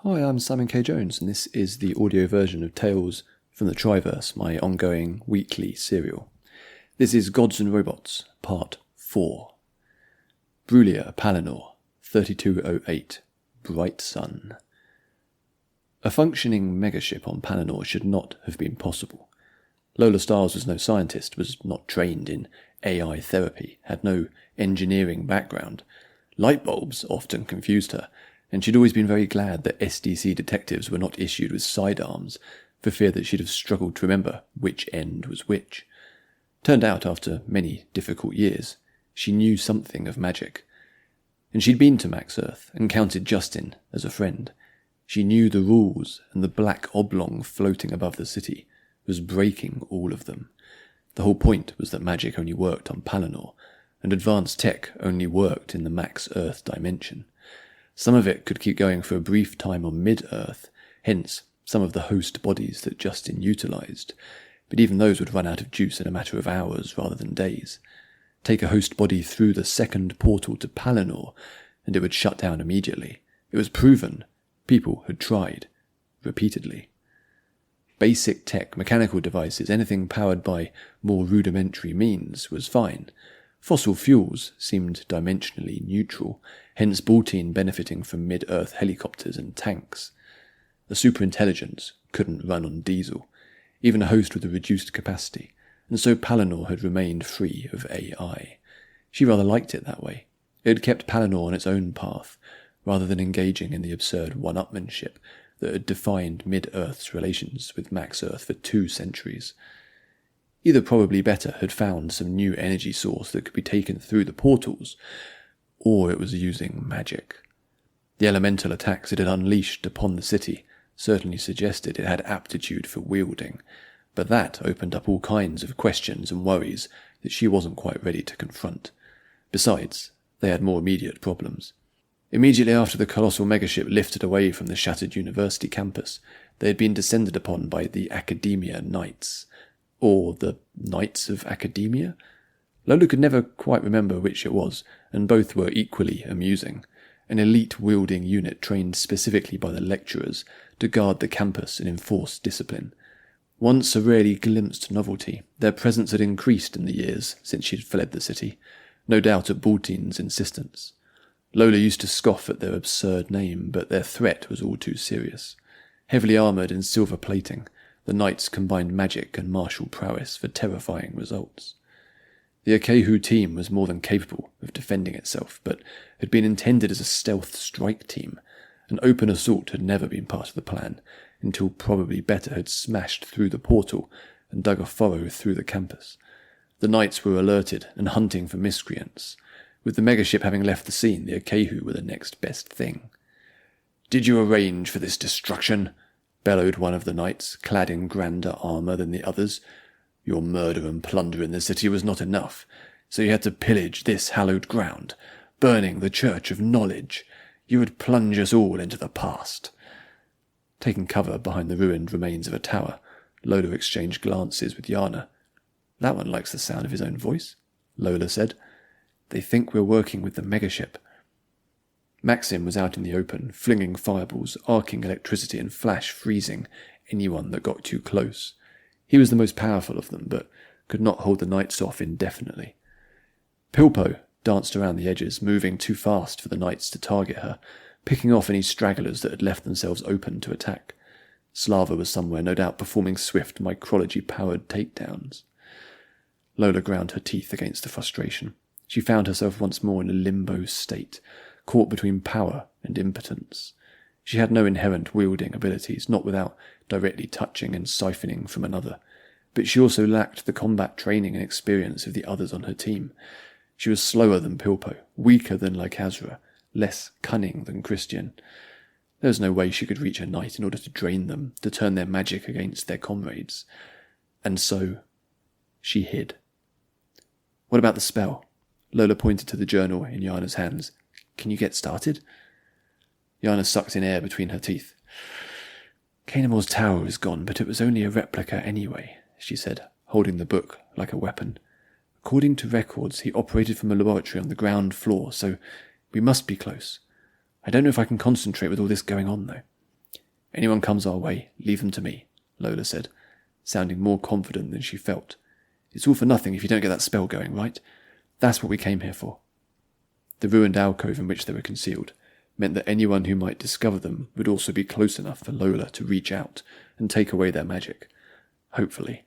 Hi, I'm Simon K. Jones, and this is the audio version of Tales from the Triverse, my ongoing weekly serial. This is Gods and Robots, Part 4. Brulia Palinor, 3208, Bright Sun. A functioning megaship on Palinor should not have been possible. Lola Stars was no scientist, was not trained in AI therapy, had no engineering background. Light bulbs often confused her, and she'd always been very glad that SDC detectives were not issued with sidearms, for fear that she'd have struggled to remember which end was which. Turned out, after many difficult years, she knew something of magic. And she'd been to Max Earth and counted Justin as a friend. She knew the rules, and the black oblong floating above the city was breaking all of them. The whole point was that magic only worked on Palinor, and advanced tech only worked in the Max Earth dimension. Some of it could keep going for a brief time on Mid-Earth, hence some of the host bodies that Justin utilised, but even those would run out of juice in a matter of hours rather than days. Take a host body through the second portal to Palinor, and it would shut down immediately. It was proven. People had tried. Repeatedly. Basic tech, mechanical devices, anything powered by more rudimentary means was fine. Fossil fuels seemed dimensionally neutral, hence Baltine benefiting from mid-Earth helicopters and tanks. A superintelligence couldn't run on diesel, even a host with a reduced capacity, and so Palinor had remained free of AI. She rather liked it that way. It had kept Palinor on its own path, rather than engaging in the absurd one-upmanship that had defined Mid-Earth's relations with Max Earth for 2 centuries. Either Probably Better had found some new energy source that could be taken through the portals, or it was using magic. The elemental attacks it had unleashed upon the city certainly suggested it had aptitude for wielding, but that opened up all kinds of questions and worries that she wasn't quite ready to confront. Besides, they had more immediate problems. Immediately after the colossal megaship lifted away from the shattered university campus, they had been descended upon by the Academia Knights, or the Knights of Academia? Lola could never quite remember which it was, and both were equally amusing. An elite-wielding unit trained specifically by the lecturers to guard the campus and enforce discipline. Once a rarely glimpsed novelty, their presence had increased in the years since she had fled the city, no doubt at Baltine's insistence. Lola used to scoff at their absurd name, but their threat was all too serious. Heavily armoured in silver plating, the knights combined magic and martial prowess for terrifying results. The Akehu team was more than capable of defending itself, but had been intended as a stealth strike team. An open assault had never been part of the plan, until Probably Better had smashed through the portal and dug a furrow through the campus. The knights were alerted and hunting for miscreants. With the megaship having left the scene, the Akehu were the next best thing. "Did you arrange for this destruction?" bellowed one of the knights, clad in grander armour than the others. "Your murder and plunder in the city was not enough, so you had to pillage this hallowed ground, burning the Church of Knowledge. You would plunge us all into the past." Taking cover behind the ruined remains of a tower, Lola exchanged glances with Yana. "That one likes the sound of his own voice," Lola said. "They think we're working with the megaship." Maxim was out in the open, flinging fireballs, arcing electricity and flash freezing anyone that got too close. He was the most powerful of them, but could not hold the knights off indefinitely. Pilpo danced around the edges, moving too fast for the knights to target her, picking off any stragglers that had left themselves open to attack. Slava was somewhere, no doubt performing swift micrology-powered takedowns. Lola ground her teeth against the frustration. She found herself once more in a limbo state, caught between power and impotence. She had no inherent wielding abilities, not without directly touching and siphoning from another, but she also lacked the combat training and experience of the others on her team. She was slower than Pilpo, weaker than Lycazra, less cunning than Christian. There was no way she could reach a knight in order to drain them, to turn their magic against their comrades. And so, she hid. "What about the spell?" Lola pointed to the journal in Yana's hands. "Can you get started?" Yana sucked in air between her teeth. "Kanamor's tower is gone, but it was only a replica anyway," she said, holding the book like a weapon. "According to records, he operated from a laboratory on the ground floor, so we must be close. I don't know if I can concentrate with all this going on, though." Anyone comes our way, leave them to me, Lola said, sounding more confident than she felt. It's all for nothing if you don't get that spell going, right? That's what we came here for. The ruined alcove in which they were concealed meant that anyone who might discover them would also be close enough for Lola to reach out and take away their magic. Hopefully.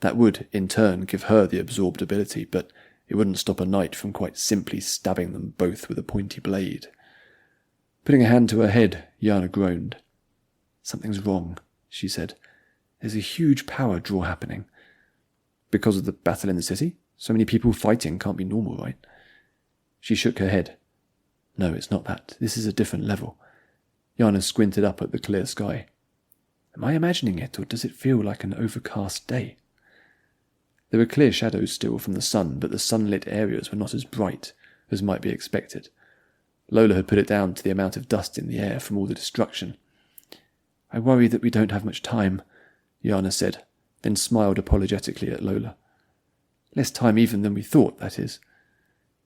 That would, in turn, give her the absorbed ability, but it wouldn't stop a knight from quite simply stabbing them both with a pointy blade. Putting a hand to her head, Yana groaned. Something's wrong, she said. There's a huge power draw happening. Because of the battle in the city? So many people fighting can't be normal, right? She shook her head. No, it's not that. This is a different level. Yana squinted up at the clear sky. Am I imagining it, or does it feel like an overcast day? There were clear shadows still from the sun, but the sunlit areas were not as bright as might be expected. Lola had put it down to the amount of dust in the air from all the destruction. I worry that we don't have much time, Yana said, then smiled apologetically at Lola. Less time even than we thought, that is.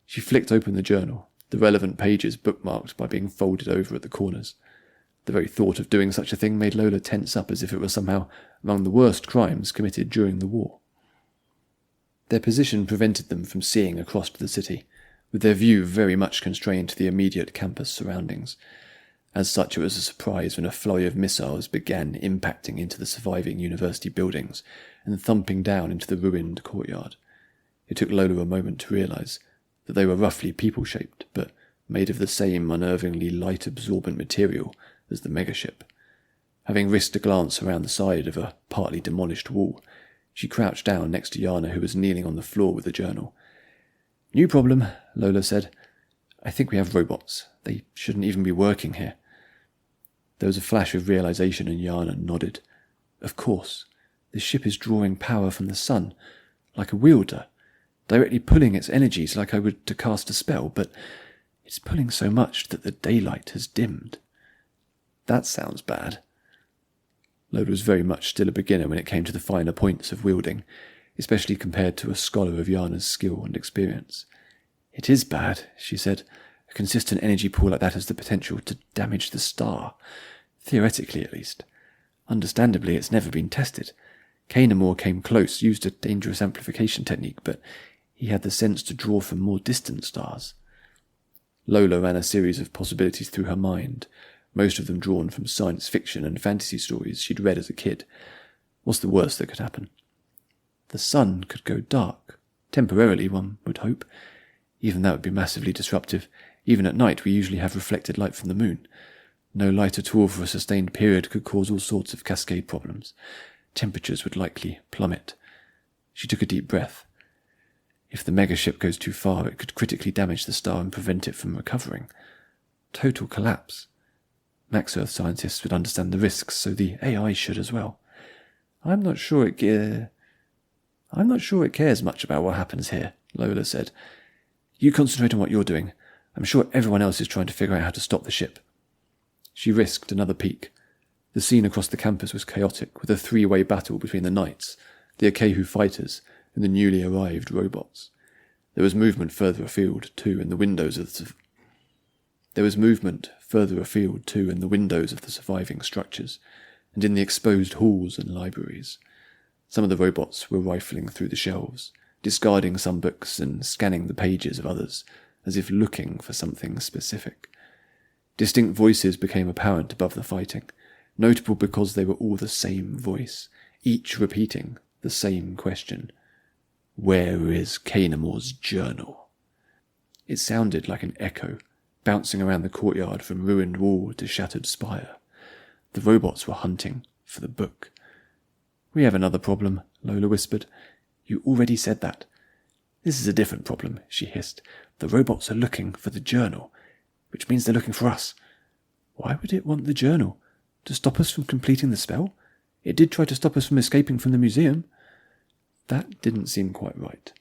She flicked open the journal, the relevant pages bookmarked by being folded over at the corners. The very thought of doing such a thing made Lola tense up as if it were somehow among the worst crimes committed during the war. Their position prevented them from seeing across to the city, with their view very much constrained to the immediate campus surroundings. As such, it was a surprise when a flurry of missiles began impacting into the surviving university buildings and thumping down into the ruined courtyard. It took Lola a moment to realise that they were roughly people-shaped, but made of the same unnervingly light-absorbent material as the megaship. Having risked a glance around the side of a partly demolished wall, she crouched down next to Yana, who was kneeling on the floor with the journal. New problem, Lola said. I think we have robots. They shouldn't even be working here. There was a flash of realization and Yana nodded. Of course. The ship is drawing power from the sun, like a wielder, directly pulling its energies like I would to cast a spell, but it's pulling so much that the daylight has dimmed. That sounds bad. Lola was very much still a beginner when it came to the finer points of wielding, especially compared to a scholar of Yana's skill and experience. It is bad, she said. A consistent energy pool like that has the potential to damage the star. Theoretically, at least. Understandably, it's never been tested. Kanamor came close, used a dangerous amplification technique, but he had the sense to draw from more distant stars. Lola ran a series of possibilities through her mind, most of them drawn from science fiction and fantasy stories she'd read as a kid. What's the worst that could happen? The sun could go dark. Temporarily, one would hope. Even that would be massively disruptive. Even at night, we usually have reflected light from the moon. No light at all for a sustained period could cause all sorts of cascade problems. Temperatures would likely plummet. She took a deep breath. If the megaship goes too far, it could critically damage the star and prevent it from recovering. Total collapse. Max Earth scientists would understand the risks, so the AI should as well. I'm not sure it cares much about what happens here, Lola said. You concentrate on what you're doing. I'm sure everyone else is trying to figure out how to stop the ship. She risked another peek. The scene across the campus was chaotic, with a three-way battle between the knights, the Akehu fighters, and the newly arrived robots. There was movement further afield, too, in the windows of the surviving structures, and in the exposed halls and libraries. Some of the robots were rifling through the shelves, discarding some books and scanning the pages of others, as if looking for something specific. Distinct voices became apparent above the fighting, notable because they were all the same voice, each repeating the same question. Where is Kanamor's journal? It sounded like an echo, bouncing around the courtyard from ruined wall to shattered spire. The robots were hunting for the book. We have another problem, Lola whispered. You already said that. This is a different problem, she hissed. The robots are looking for the journal, which means they're looking for us. Why would it want the journal? To stop us from completing the spell? It did try to stop us from escaping from the museum. That didn't seem quite right.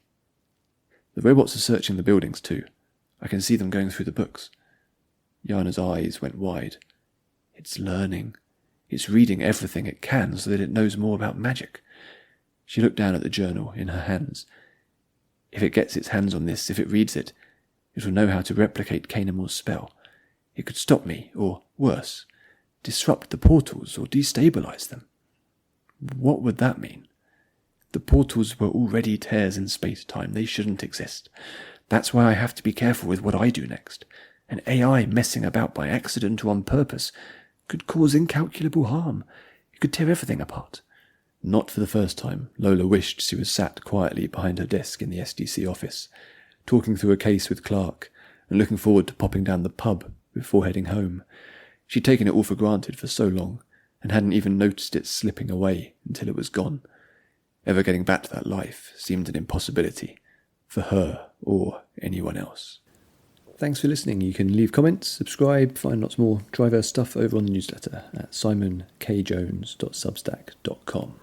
The robots are searching the buildings too. I can see them going through the books. Yana's eyes went wide. It's learning. It's reading everything it can so that it knows more about magic. She looked down at the journal in her hands. If it gets its hands on this, if it reads it, it will know how to replicate Kanamor's spell. It could stop me, or worse, disrupt the portals or destabilize them. What would that mean? The portals were already tears in space-time. They shouldn't exist. That's why I have to be careful with what I do next. An AI messing about by accident or on purpose could cause incalculable harm. It could tear everything apart. Not for the first time, Lola wished she was sat quietly behind her desk in the SDC office, talking through a case with Clark, and looking forward to popping down the pub before heading home. She'd taken it all for granted for so long, and hadn't even noticed it slipping away until it was gone. Ever getting back to that life seemed an impossibility, for her or anyone else. Thanks for listening. You can leave comments, subscribe, find lots more Triverse stuff over on the newsletter at simonkjones.substack.com.